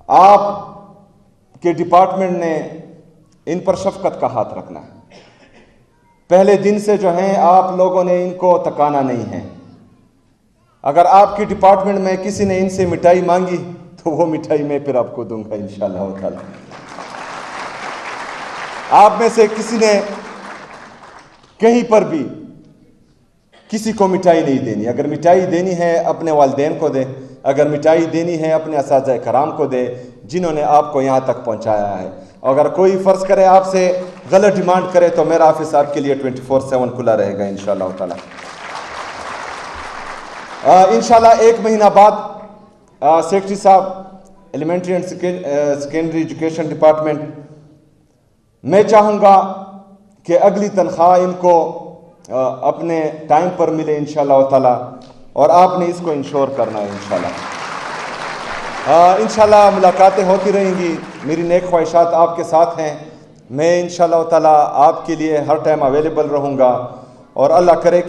آپ کے ڈپارٹمنٹ نے ان پر شفقت کا ہاتھ رکھنا ہے۔ پہلے دن سے جو ہیں آپ لوگوں نے ان کو تکانا نہیں ہے۔ اگر آپ کی ڈپارٹمنٹ میں کسی نے ان سے مٹھائی مانگی تو وہ مٹھائی میں پھر آپ کو دوں گا انشاءاللہ تعالی۔ آپ میں سے کسی نے کہیں پر بھی کسی کو مٹھائی نہیں دینی۔ اگر مٹھائی دینی ہے اپنے والدین کو دے، اگر مٹھائی دینی ہے اپنے اساتذہ کرام کو دے جنہوں نے آپ کو یہاں تک پہنچایا ہے۔ اگر کوئی فرض کرے آپ سے غلط ڈیمانڈ کرے تو میرا آفس آپ کے لیے 24/7 کھلا رہے گا انشاءاللہ تعالی۔ انشاءاللہ 1 مہینہ بعد سیکرٹری صاحب elementary and secondary education department, میں چاہوں گا کہ اگلی تنخواہ ان کو اپنے ٹائم پر ملے انشاءاللہ تعالی، اور آپ نے اس کو انشور کرنا ہے انشاءاللہ۔ انشاءاللہ ملاقاتیں ہوتی رہیں گی، میری نیک خواہشات آپ کے ساتھ ہیں۔ میں انشاءاللہ تعالی آپ کے لیے ہر ٹائم اویلیبل رہوں گا، اور اللہ کرے کہ